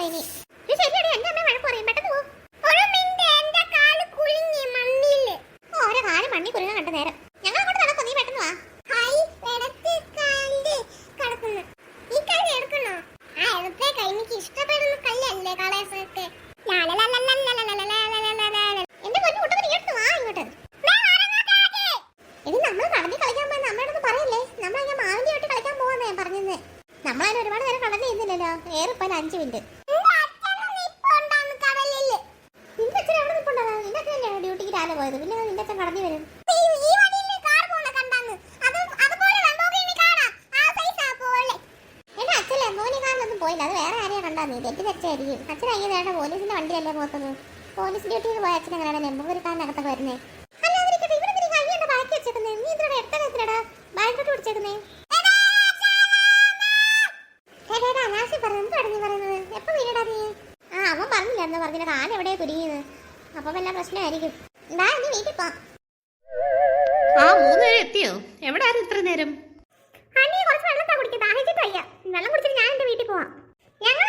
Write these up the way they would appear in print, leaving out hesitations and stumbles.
ഇനി. ശരിയടി, എന്റെ അമ്മ വഴക്ക് പറയും. പെട്ടെന്ന് പോ. ഓരോ കാലം മണ്ണി കുരുങ്ങ കണ്ട നേരം. ഞങ്ങൾ അങ്ങോട്ട് നടക്കും, നീ പെട്ടെന്ന് വാ. എന്റെ പൊന്നു കുട്ടപ്പൻ ഇങ്ങോട്ട് വാ, ഇങ്ങോട്ട്. ഇനി നമ്മൾ കടലിൽ കളിക്കാൻ പോകുന്ന അമ്മയോടൊന്നും പറയല്ലേ. നമ്മൾ അങ്ങനെ മാവിന്റെ ആയിട്ട് കളിക്കാൻ പോവാന്ന് ഞാൻ പറഞ്ഞത്. നമ്മളതിന് ഒരുപാട് നേരം കടലിൽ ചെയ്യുന്നില്ലല്ലോ. ഏറിപ്പോയി 5 മിനിറ്റ്. നിന്റെ അച്ഛൻ എവിടെ നിൽപ്പുണ്ടാ? നിന്റെ അച്ഛനല്ലേ ഡ്യൂട്ടിക്ക് രാവിലെ പോയത്. പിന്നെ നിന്റെ അച്ഛൻ കടലിൽ വരും. എന്റെ അച്ഛൻ മോനിക്കാരനൊന്നും പോയില്ല. അത് വേറെ ആരെയാ കണ്ടാ. നീ തെറ്റിദ്ധരിച്ചായിരിക്കും. അച്ഛൻ അങ്ങനെ പോലീസിന്റെ വണ്ടിയല്ലേ പോകത്തത്. പോലീസ് ഡ്യൂട്ടിക്ക് പോയ അച്ഛൻ എങ്ങനെയാണ് നെമ്പൂരിക്കാരനകത്തൊക്കെ വരുന്നേ? അവൻ പറഞ്ഞില്ലായിരുന്നു, പറഞ്ഞ കാലം എവിടെയാ കുരുങ്ങിയത്. അപ്പൊ വല്ല പ്രശ്നമായിരിക്കും. നീ വീട്ടിൽ പോ. 3 പേര് എത്തിയോ? എവിടെയായിരുന്നു ഇത്ര നേരം? കുറച്ച് വെള്ളം കുടിക്കും. ദാഹിച്ചിട്ട് വയ്യ. വെള്ളം കുടിച്ചിട്ട് ഞാൻ എന്റെ വീട്ടിൽ പോവാം. ഞങ്ങൾ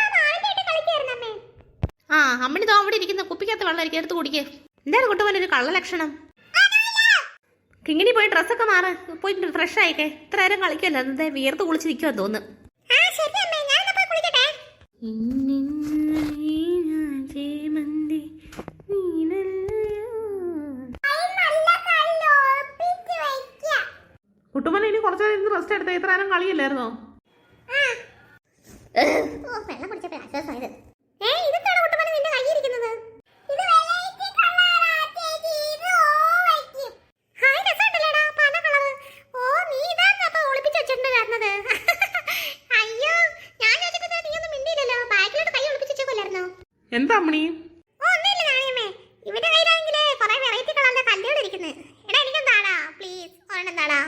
കളിക്കായിരുന്നു അമ്മേ. അമ്മണി തോ അവിടെ ഇരിക്കുന്ന കുപ്പിക്കകത്ത് വെള്ളം ഇരിക്കും, എടുത്ത് കുടിക്കേ. എന്താണ് കുട്ടുപോലെ ഒരു കള്ള ലക്ഷണം? കിങ്ങിണി പോയി ഡ്രസ്സൊക്കെ മാറ്, പോയിട്ട് ഫ്രഷ് ആയിക്കേ. ഇത്ര നേരം കളിക്കല്ലോ, അന്നത്തെ വിയർത്ത് കുളിച്ച് നിൽക്കുമെന്ന് തോന്നുന്നു. കുട്ടുമല ഇനി കുറച്ചു നേരം റെസ്റ്റ് എടുത്തേ. ഇത്ര നേരം കളിയല്ലായിരുന്നോ? വെള്ളം കുടിച്ചപ്പോൾ ആശ്വാസമായത്. എന്താ അമ്മണി? ഇവന്റെ കയ്യിലാണെങ്കിലേ കുറെ വെറൈറ്റി കളറിലെ കല്ലുകൾ ഇരിക്കുന്നത്. എടാ എനിക്കെന്താടാ, പ്ലീസ് ഒരെണ്ണം താടാ.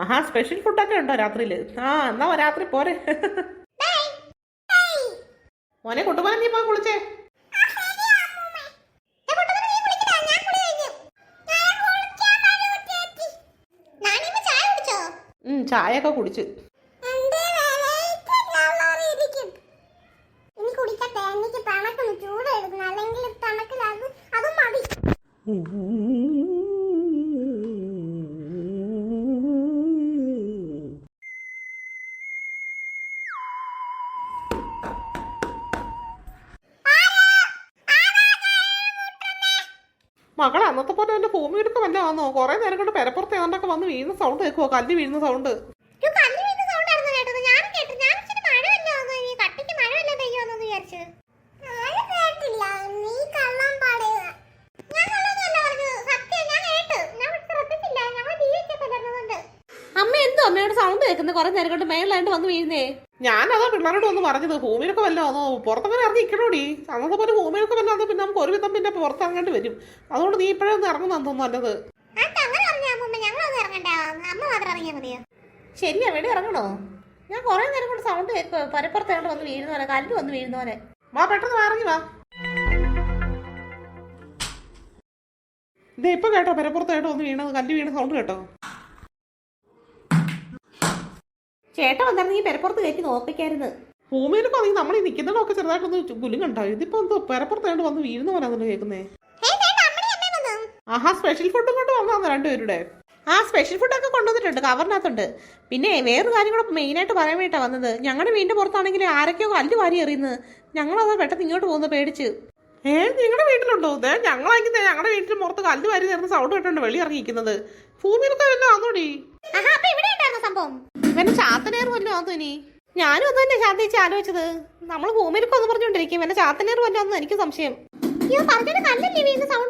ആഹാ, സ്പെഷ്യൽ ഫുഡൊക്കെ ഉണ്ടോ രാത്രിയില്? എന്നാ രാത്രി പോരെ. മോനെ കുട്ടുമല, നീ പോയി കുളിച്ചേ. ചായയൊക്കെ കുടിച്ച്. മകളെ, അന്നത്തെ പോലെ എന്റെ ഭൂമി എടുക്ക വല്ല വന്നോ? കുറെ നേരം കൊണ്ട് പെരപ്പുറത്ത് ഏതാണ്ടൊക്കെ വന്ന് വീഴുന്ന സൗണ്ട് കേൾക്കുവോ? കല്ല് വീഴുന്ന സൗണ്ട്. അമ്മ എന്തോ അമ്മയോട് സൗണ്ട് കേൾക്കുന്നത്? കുറെ നേരം കൊണ്ട് മേളിലായിട്ട് വന്ന് വീഴുന്നേ. ഞാനതാ പിള്ളേരോട് ഒന്ന് പറഞ്ഞത്, ഭൂമിയിലൊക്കെ വല്ല വന്നോ? പുറത്തങ്ങനെ ഇറങ്ങി ഇക്കണോടി. അന്നത്തെ പോലെ ഭൂമിയിലൊക്കെ വല്ല വന്നാൽ പിന്നെ നമുക്ക് ഒരുവിധം പിന്നെ പുറത്തിറങ്ങേണ്ടി വരും. അതുകൊണ്ട് നീ ഇപ്പോഴൊന്നും ഇറങ്ങുന്ന തോന്നുന്നു നല്ലത്. ശരി, എവിടെ ഇറങ്ങണോ? ഞാൻ കുറെ നേരം കൊണ്ട് സൗണ്ട് കേൾക്കുക, പരപ്പുറത്തായിട്ട് വന്ന് വീഴുന്ന പോലെ, കല്ല് വന്ന് വീഴുന്ന പോലെ. വാ, പെട്ടെന്ന് ഇറങ്ങി വാ. ഇതേ ഇപ്പൊ കേട്ടോ, പരപ്പുറത്തായിട്ട് വന്ന് വീണത്, കല്ല് വീണ സൗണ്ട് കേട്ടോ? ചേട്ടൻ വന്നിറങ്ങി പെരപ്പുറത്ത് കയറ്റി നോക്കിക്കായിരുന്നു. ഭൂമിയിലൊക്കെ ആണെങ്കിൽ നമ്മൾ ഈ നിൽക്കുന്നതൊക്കെ ചെറുതായിട്ടൊന്ന് ഗുലുങ്ങുണ്ടാവും. ഇതിപ്പോ എന്തോ പരപ്പുറത്തായിട്ട് വന്ന് വീഴുന്ന പോലെയാണല്ലോ കേൾക്കുന്നേ. ആഹാ, സ്പെഷ്യൽ ഫുഡും കൊണ്ട് വന്നാന്ന് രണ്ടുപേരുടെ. സ്പെഷ്യൽ ഫുഡൊക്കെ കൊണ്ടുവന്നിട്ടുണ്ട്, കവറിനകത്തുണ്ട്. പിന്നെ വേറൊരു കാര്യം കൂടെ മെയിനായിട്ട് പറയാൻ വേണ്ടിയിട്ടാണ് വന്നത്. ഞങ്ങളുടെ വീടിന്റെ പുറത്താണെങ്കിൽ ആരൊക്കെയോ കല്ല് വാരി എറിയുന്നത്. ഞങ്ങളത് പെട്ടെന്ന് ഇങ്ങോട്ട് പോകുന്നത് പേടിച്ച്. നിങ്ങളുടെ വീട്ടിലുണ്ടോ? ഞങ്ങളാണെങ്കിൽ ഞങ്ങളുടെ വീട്ടിൽ പുറത്ത് കല്ല് വാരി നേർന്ന സൗണ്ട് കേട്ടോണ്ട് വെളി ഇറങ്ങിയിരിക്കുന്നത്. ഭൂമിയിലൊക്കെ വല്ലതും ആന്നോടി? സംഭവം ഇവന്റെ ചാത്തനേർ വല്ലോ ആന്നോ? ഇനി ഞാനും ഒന്ന് തന്നെ ശാന്തിച്ച് ആലോചിച്ചത്. നമ്മൾ ഭൂമിയിലൊക്കെ ഒന്ന് പറഞ്ഞോണ്ടിരിക്കും, എന്റെ ചാത്തനേർ വല്ലോ ആണെന്ന് എനിക്ക് സംശയം. സൗണ്ട്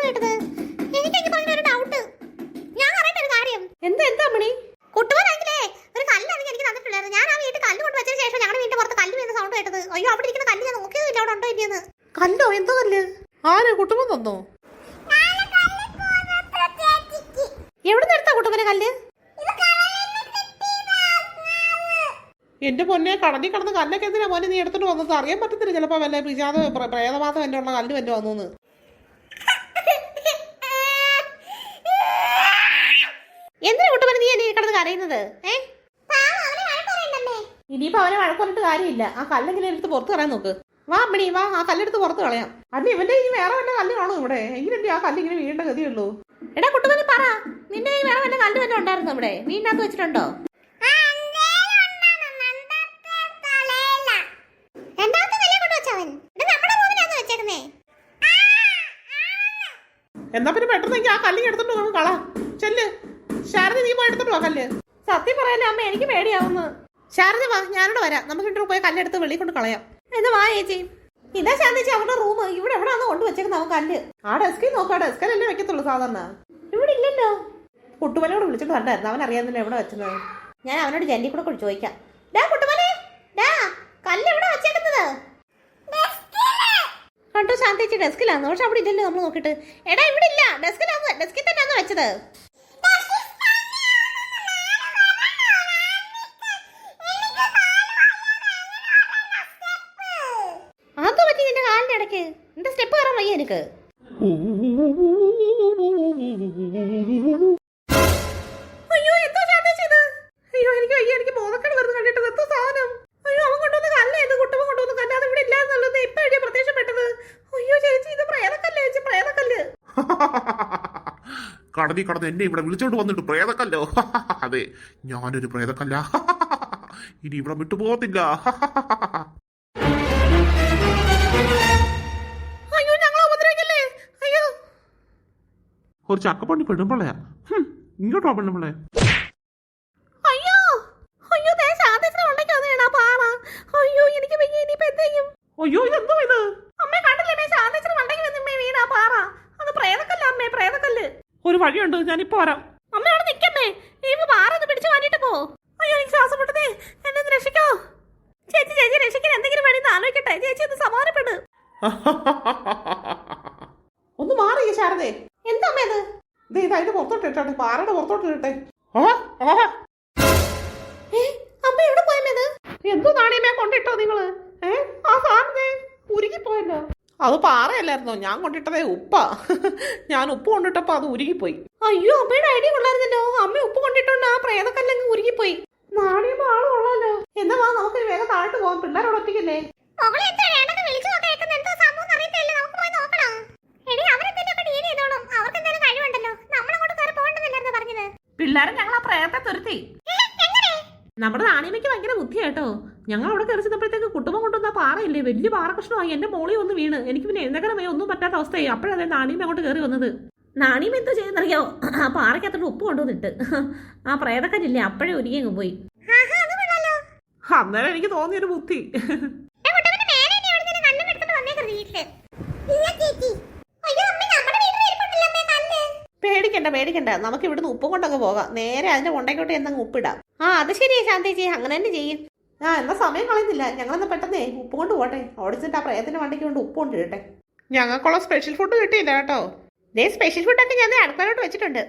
കേട്ടത് എനിക്കൊരു ഡൗട്ട്. ഞാൻ അറിയേണ്ട ഒരു കാര്യം. എന്താ മണി? കുട്ടുവാനാണെങ്കിലേ ഒരു കല്ലാണെങ്കിൽ എനിക്ക് തന്നിട്ടുണ്ടായിരുന്നു. ഞാൻ ആ വീട്ടിൽ കല്ല് കൊണ്ടുവച്ചതിന് ശേഷം ഞങ്ങളുടെ വീട്ടിൽ പുറത്ത് കല്ല് വീഴുന്ന സൗണ്ട് കേട്ടത്. അയ്യോ, അവിടെ ഇരിക്കുന്ന കല്ല് ഞാൻ നോക്കിയതില്ല, അവിടെ ഉണ്ടോ ഇല്ലെന്ന്. കല്ലോ? എന്തോ കല്ല്? ആര്? കുട്ടുമ്പൻ തന്നോ? എവിടെ നിന്ന് എടുത്താ കുട്ടുമ്പനെ കല്ല്? എന്റെ പൊന്നെ കടലിൽ കിടന്ന് കല്ലൊക്കെ എന്തിനാ മോനെ നീ എടുത്തിട്ട് വന്നത്? അറിയാൻ പറ്റത്തില്ല ചിലപ്പോ വല്ല പിജാത പ്രേതമാസം എന്റെ ഉള്ള കല്ല് വല്ല വന്നു. എന്തിനാ കുട്ടുമനെ നീ എന്നെ കിടന്ന് കരയുന്നത്? ഇനിയിപ്പോ അവനെ വഴക്കൊണ്ടിട്ട് കാര്യമില്ല. ആ കല്ലെങ്കിലും എടുത്ത് പുറത്ത് കളയാൻ നോക്ക്. വാ അമ്മണി വാ, ആ കല്ലെടുത്ത് പുറത്ത് കളയാം. അല്ല ഇവന്റെ ഇനി വേറെ വല്ല കല്ല് കാണും ഇവിടെ. എങ്കിലല്ലേ ആ കല്ല് ഇങ്ങനെ വീണ്ട ഗതിയുള്ളൂ. എടാ കുട്ടുമനെ പറ, നിന്റെ കയ്യിൽ വേറെ വല്ല കല്ല് വല്ല ഉണ്ടായിരുന്നു ഇവിടെ? വീടിനകത്ത് വെച്ചിട്ടുണ്ടോ? എന്നാ പിന്നെ പെട്ടെന്ന് ആ കല്ലിങ് എടുത്തിട്ട് നമുക്ക് കളാ. ചെല്ല് ശാരദ, നീ പോയി എടുത്തിട്ട് വാ കല്ല്. സത്യം പറയാലേ അമ്മ, എനിക്ക് പേടിയാവുന്നു. ശാരദ വാ, ഞാനിവിടെ വരാം. നമുക്ക് ഇട്ട് പോയി കല്ലെടുത്ത് വെളിയിൽ കൊണ്ട് കളയാം. എന്നാ വാ ചേച്ചി. ഇതാ ശാന്തിച്ചി അവരുടെ റൂം. ഇവിടെ എവിടെയാണോ കൊണ്ട് വെച്ചേക്കുന്നത് അവൻ കല്ല്? ആ ഡെസ്കിൽ നോക്കാം. ഡെസ്കിലല്ലേ വെക്കത്തുള്ളൂ സാധാരണ. ഇവിടെ ഇല്ലല്ലോ. കുട്ടുമനോട് വിളിച്ചിട്ട് കണ്ടായിരുന്നു. അവൻ അറിയാന്നില്ല എവിടെ വെച്ചത്. ഞാൻ അവനോട് ജെല്ലി കൂടെ ചോദിക്കാം. ഡാ കുട്ടുമനെ, ഡാ കല്ല് എവിടെ വെച്ചേക്കുന്നത്? കണ്ടു ശാന്തിച്ചി ഡെസ്കിലാന്ന്. പക്ഷെ അവിടെ ഇല്ലല്ലോ നമ്മൾ നോക്കിട്ട്. എടാ ഇവിടെ ഇല്ല, ഡെസ്കിലാന്ന്. ഡെസ്കിൽ തന്നെയാന്ന് വെച്ചത്. അതോ പറ്റി നിന്റെ കാലിന്റെ ഇടയ്ക്ക്? നിന്റെ സ്റ്റെപ്പ് കയറാൻ വയ്യ എനിക്ക്. അയ്യോ എന്തോ ശാന്തിച്ചി ഇത്? അയ്യോ എനിക്ക് വയ്യ. എനിക്ക് ബോധക്കേട് വരുന്ന കണ്ടിട്ട് എന്തോ സാധനം. അയ്യോ അവൻ കൊണ്ടുവന്ന കല്ലേ ഇത്. കുട്ടുമ്പോ കൊണ്ടുവന്ന കല്ല്. അത് ഇവിടെ ഇല്ലാന്നുള്ളത് ഇപ്പൊ എഴുതിയ പ്രത്യക്ഷപ്പെട്ടത്. അയ്യോ ചേച്ചി ഇത് പ്രേതക്കല്ലേ ചേച്ചി, പ്രേതക്കല്ല്. കടലിൽ കടന്ന് എന്നെ ഇവിടെ വിളിച്ചോണ്ട് വന്നിട്ട് പ്രേതക്കല്ലോ? അതെ, ഞാനൊരു പ്രേതക്കല്ല. ഇനി ഇവിടെ വിട്ടുപോകത്തില്ല. അയ്യോ ഞങ്ങളെ ഉപദ്രവിക്കല്ലേ. അയ്യോ ഒരു ചക്കപ്പണ്ണി പെണ്ണുമ്പളയാ. ഇങ്ങോട്ടോ പെണ്ണുമ്പളെ. അയ്യോ അയ്യോ ശാന്തിച്ചിട്ട് ഉണ്ടെങ്കിൽ അത് വേണം പാറ. അയ്യോ എനിക്ക് വയ്യ. ഇനിയിപ്പോ എന്തെയും? അയ്യോ ഇതെന്തോ ഇത്? അമ്മ കണ്ടില്ലേ ശാന്തിച്ചിട്ട് ഉണ്ടെങ്കിൽ വന്നിമ്മേ വീണാ പാറ. അത് പ്രേതക്കല്ല അമ്മേ, പ്രേതക്കല്ല്. ഒരു വഴിയുണ്ട്, ഞാനിപ്പോ വരാം. അമ്മ അവിടെ നിക്കമ്മേ. ഈ പാറ ഒന്ന് പിടിച്ചു മാറ്റിട്ട് പോ. അയ്യോ എനിക്ക് ശ്വാസം മുട്ടതേ. എന്നെ ഒന്ന് രക്ഷിക്കോ ചേച്ചി. ചേച്ചി രക്ഷിക്കാൻ എന്തെങ്കിലും വേണ്ടി ആലോചിക്കട്ടെ. ചേച്ചി ഒന്ന് സമാധാനപ്പെട്. ഒന്ന് മാറി ശാരദേ. എന്താ അമ്മ ഇത്? ഇത് അതിന്റെ പുറത്തോട്ട് ഇട്ടെ. പാറയുടെ പുറത്തോട്ട് ഇട്ടെ. അമ്മ എവിടെ പോയത്? എന്തോ നാണയമേ കൊണ്ടിട്ടോ നിങ്ങള്? ആ സാധനത്തെ ഉരുകിപ്പോയല്ലോ. അത് പാറയല്ലായിരുന്നോ? ഞാൻ കൊണ്ടിട്ടതേ ഉപ്പാ. ഞാൻ ഉപ്പ് കൊണ്ടിട്ടപ്പോ അത് ഉരുകിപ്പോയി. അയ്യോ അമ്മയുടെ ഐഡിയ കൊള്ളായിരുന്നല്ലോ. അമ്മ ഉപ്പ് കൊണ്ടിട്ടുണ്ട് ആ പ്രേതക്കല്ലങ്ങ് ഉരുകിപ്പോയി. നാണയമ്മ ആള് കൊള്ളാലോ. എന്നാ വാ നമുക്ക് വേഗം താഴ്ത്തു പോവാം. പിള്ളേരോട് ഒറ്റയ്ക്കല്ലേ. പിള്ളേരെ ഞങ്ങൾ ആ പ്രേതത്തെ തുരത്തി. നമ്മുടെ നാണിയമ്മയ്ക്ക് ഭയങ്കര ബുദ്ധിയാട്ടോ. ഞങ്ങൾ അവിടെ കയറി ചെന്നപ്പോഴത്തേക്ക് കുട്ടുമ്പം കൊണ്ടുവന്ന പാറയില്ലേ, വലിയ പാറ കഷ്ണമായി എന്റെ മോളി ഒന്ന് വീണ്. എനിക്ക് പിന്നെ എന്തെങ്കിലും ഒന്നും പറ്റാത്ത അവസ്ഥയായി. അപ്പോഴതേ നാണിയമ്മ അങ്ങോട്ട് കയറി വന്നത്. നാണിയമ്മ എന്തോ ചെയ്യുന്നറിയോ? ആ പാറയ്ക്കകത്തോട്ട് ഉപ്പ് കൊണ്ടുവന്നിട്ട് ആ പ്രേതക്കല്ലില്ലേ അപ്പോഴേ ഒരുങ്ങിയങ്ങ് പോയി. അന്നേരം എനിക്ക് തോന്നിയൊരു ബുദ്ധി. പേടിക്കണ്ട. നമുക്ക് ഇവിടുന്ന് ഉപ്പ് കൊണ്ടങ്ങ് പോകാം. നേരെ അതിന്റെ കൊണ്ടേക്കോട്ട് എന്നങ്ങ് ഉപ്പിടാം. ആ അത് ശരിയാ ശാന്തേച്ചി, അങ്ങനെ തന്നെ ചെയ്യും. എന്നാ സമയം കളയുന്നില്ല. ഞങ്ങളെന്നാ പെട്ടെന്നേ ഉപ്പ് കൊണ്ട് പോട്ടെ. ഓടിച്ചിട്ട് ആ പ്രേതത്തിന്റെ വണ്ടിക്ക് കൊണ്ട് ഉപ്പ് കൊണ്ട് ഇടട്ടെ. ഞങ്ങൾക്കുള്ള സ്പെഷ്യൽ ഫുഡ് കിട്ടിയില്ല കേട്ടോ. സ്പെഷ്യൽ ഫുഡൊക്കെ ഞാൻ അടുക്കളോട്ട് വെച്ചിട്ടുണ്ട്.